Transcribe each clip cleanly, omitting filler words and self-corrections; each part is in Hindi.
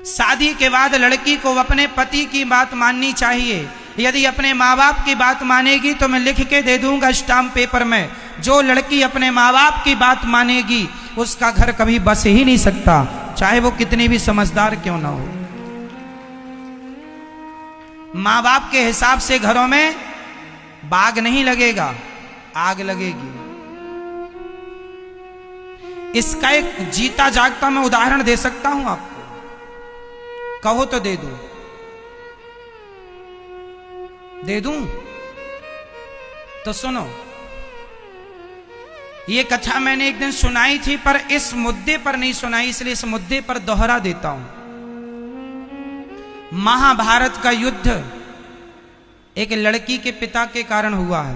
शादी के बाद लड़की को अपने पति की बात माननी चाहिए। यदि अपने माँ बाप की बात मानेगी तो मैं लिख के दे दूंगा स्टाम्प पेपर में, जो लड़की अपने माँ बाप की बात मानेगी उसका घर कभी बस ही नहीं सकता, चाहे वो कितनी भी समझदार क्यों ना हो। माँ बाप के हिसाब से घरों में बाग नहीं लगेगा, आग लगेगी। इसका एक जीता जागता मैं उदाहरण दे सकता हूं आपको, कहो तो दे दूं? दे दूं? तो सुनो, ये कथा मैंने एक दिन सुनाई थी पर इस मुद्दे पर नहीं सुनाई, इसलिए इस मुद्दे पर दोहरा देता हूं। महाभारत का युद्ध एक लड़की के पिता के कारण हुआ है।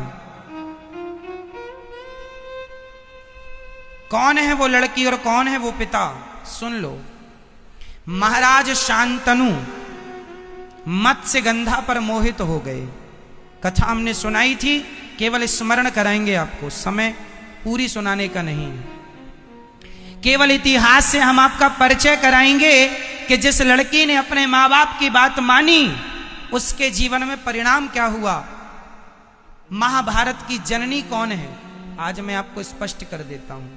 कौन है वो लड़की और कौन है वो पिता, सुन लो। महाराज शांतनु मत्स्यगंधा पर मोहित हो गए। कथा हमने सुनाई थी, केवल स्मरण कराएंगे आपको, समय पूरी सुनाने का नहीं है। केवल इतिहास से हम आपका परिचय कराएंगे कि जिस लड़की ने अपने माँ बाप की बात मानी उसके जीवन में परिणाम क्या हुआ। महाभारत की जननी कौन है आज मैं आपको स्पष्ट कर देता हूं।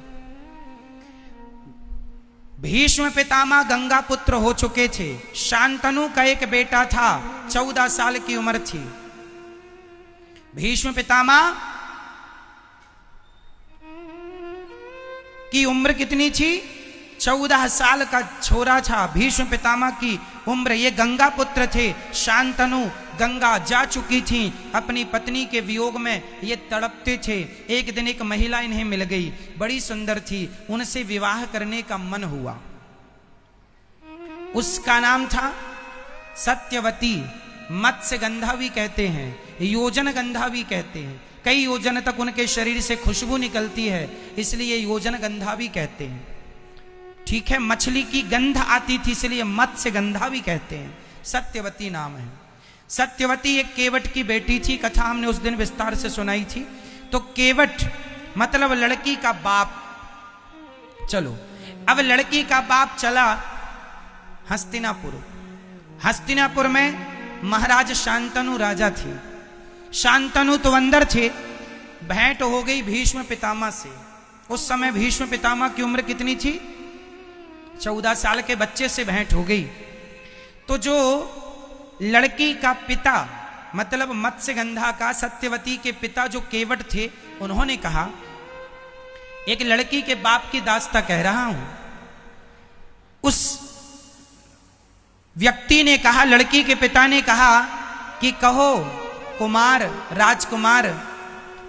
भीष्म पितामह गंगा पुत्र हो चुके थे। शांतनु का एक बेटा था, 14 साल की उम्र थी। भीष्म पितामह की उम्र कितनी थी? 14 साल का छोरा था भीष्म पितामह की उम्र। ये गंगा पुत्र थे। शांतनु गंगा जा चुकी थी, अपनी पत्नी के वियोग में ये तड़पते थे। एक दिन एक महिला इन्हें मिल गई, बड़ी सुंदर थी, उनसे विवाह करने का मन हुआ। उसका नाम था सत्यवती। मत्स्यगंधा भी कहते हैं, योजन गंधा भी कहते हैं। कई योजन तक उनके शरीर से खुशबू निकलती है, इसलिए योजन गंधा भी कहते हैं। ठीक है, मछली की गंध आती थी इसलिए मत्स्यगंधा भी कहते हैं। सत्यवती नाम है। सत्यवती एक केवट की बेटी थी, कथा हमने उस दिन विस्तार से सुनाई थी। तो केवट मतलब लड़की का बाप। चलो, अब लड़की का बाप चला हस्तिनापुर। हस्तिनापुर में महाराज शांतनु राजा थे। शांतनु तो अंदर थे। भेंट हो गई भीष्म पितामह से। उस समय भीष्म पितामह की उम्र कितनी थी? 14 साल के बच्चे से भेंट हो गई। तो जो लड़की का पिता मतलब मत्स्यगंधा का, सत्यवती के पिता जो केवट थे, उन्होंने कहा, एक लड़की के बाप की दास्ता कह रहा हूं। उस व्यक्ति ने कहा, लड़की के पिता ने कहा कि कहो कुमार, राजकुमार,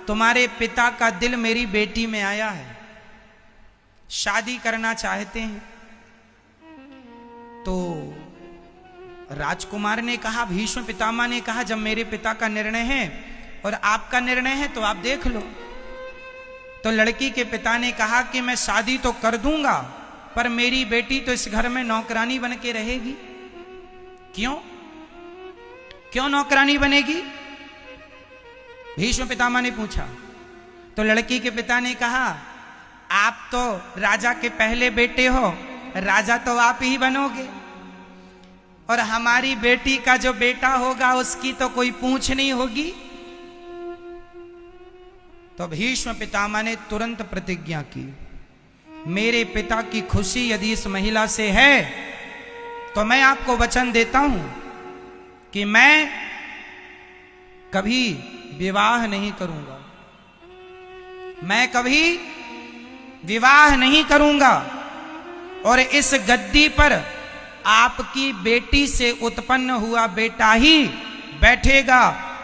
तुम्हारे पिता का दिल मेरी बेटी में आया है, शादी करना चाहते हैं। तो राजकुमार ने कहा, भीष्म पितामह ने कहा, जब मेरे पिता का निर्णय है और आपका निर्णय है तो आप देख लो। तो लड़की के पिता ने कहा कि मैं शादी तो कर दूंगा पर मेरी बेटी तो इस घर में नौकरानी बन के रहेगी। क्यों? क्यों नौकरानी बनेगी? भीष्म पितामह ने पूछा। तो लड़की के पिता ने कहा, आप तो राजा के पहले बेटे हो, राजा तो आप ही बनोगे, और हमारी बेटी का जो बेटा होगा उसकी तो कोई पूछ नहीं होगी। तो भीष्म पितामह ने तुरंत प्रतिज्ञा की, मेरे पिता की खुशी यदि इस महिला से है तो मैं आपको वचन देता हूं कि मैं कभी विवाह नहीं करूंगा। मैं कभी विवाह नहीं करूंगा और इस गद्दी पर आपकी बेटी से उत्पन्न हुआ बेटा ही बैठेगा।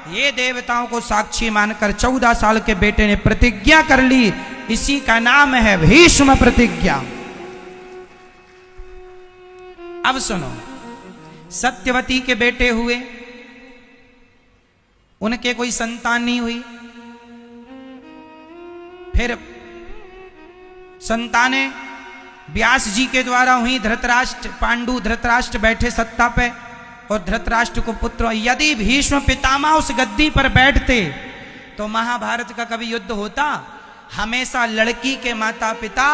ये देवताओं को साक्षी मानकर 14 साल के बेटे ने प्रतिज्ञा कर ली। इसी का नाम है भीष्म प्रतिज्ञा। अब सुनो, सत्यवती के बेटे हुए, उनके कोई संतान नहीं हुई। फिर संतानें व्यास जी के द्वारा हुई। धृतराष्ट्र, पांडु धृतराष्ट्र बैठे सत्ता पे और धृतराष्ट्र को पुत्र। यदि भीष्म पितामह उस गद्दी पर बैठते तो महाभारत का कभी युद्ध होता? हमेशा लड़की के माता पिता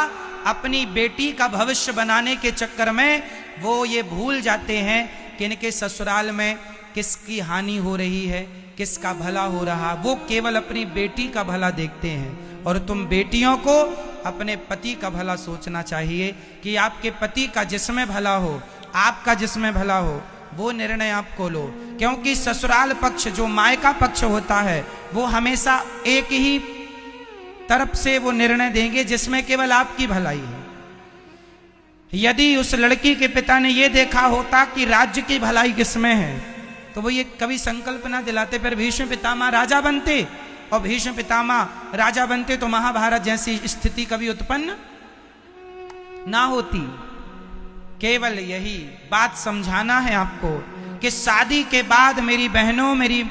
अपनी बेटी का भविष्य बनाने के चक्कर में वो ये भूल जाते हैं कि इनके ससुराल में किसकी हानि हो रही है, किसका भला हो रहा। वो केवल अपनी बेटी का भला देखते हैं। और तुम बेटियों को अपने पति का भला सोचना चाहिए कि आपके पति का जिसमें भला हो, आपका जिसमें भला हो, वो निर्णय आपको लो। क्योंकि ससुराल पक्ष जो मायका पक्ष होता है वो हमेशा एक ही तरफ से वो निर्णय देंगे जिसमें केवल आपकी भलाई है। यदि उस लड़की के पिता ने ये देखा होता कि राज्य की भलाई किसमें है तो वो ये कभी संकल्प ना दिलाते, पर भीष्म पितामह राजा बनते, और भीष्म पितामह राजा बनते तो महाभारत जैसी स्थिति कभी उत्पन्न ना होती। केवल यही बात समझाना है आपको कि शादी के बाद मेरी बहनों, मेरी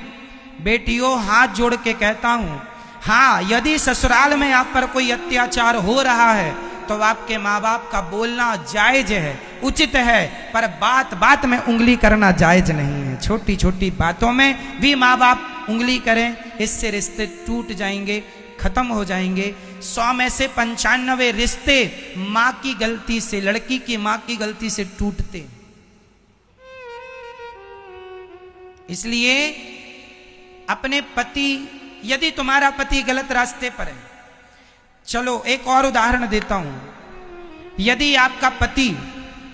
बेटियों, हाथ जोड़ के कहता हूं, हाँ यदि ससुराल में आप पर कोई अत्याचार हो रहा है तो आपके माँ बाप का बोलना जायज है, उचित है, पर बात बात में उंगली करना जायज नहीं है। छोटी छोटी बातों में भी माँ बाप उंगली करें, इससे रिश्ते टूट जाएंगे, खत्म हो जाएंगे। 100 में से 95 रिश्ते माँ की गलती से, लड़की की माँ की गलती से टूटते। इसलिए अपने पति, यदि तुम्हारा पति गलत रास्ते पर है, चलो एक और उदाहरण देता हूं। यदि आपका पति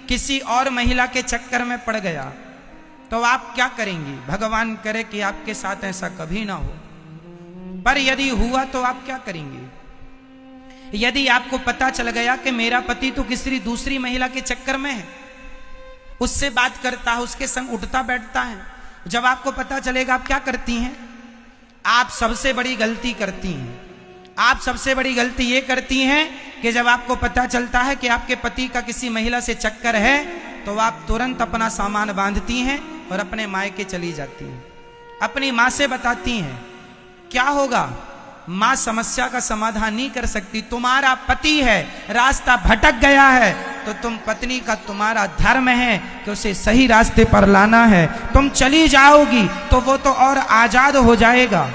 किसी और महिला के चक्कर में पड़ गया तो आप क्या करेंगे? भगवान करे कि आपके साथ ऐसा कभी ना हो, पर यदि हुआ तो आप क्या करेंगे? यदि आपको पता चल गया कि मेरा पति तो किसी दूसरी महिला के चक्कर में है, उससे बात करता है, उसके संग उठता बैठता है, जब आपको पता चलेगा आप क्या करती हैं? आप सबसे बड़ी गलती करती हैं। आप सबसे बड़ी गलती ये करती हैं कि जब आपको पता चलता है कि आपके पति का किसी महिला से चक्कर है तो आप तुरंत अपना सामान बांधती हैं और अपने मायके चली जाती हैं, अपनी माँ से बताती हैं। क्या होगा? माँ समस्या का समाधान नहीं कर सकती। तुम्हारा पति है, रास्ता भटक गया है तो तुम पत्नी का, तुम्हारा धर्म है कि उसे सही रास्ते पर लाना है। तुम चली जाओगी तो वो तो और आजाद हो जाएगा।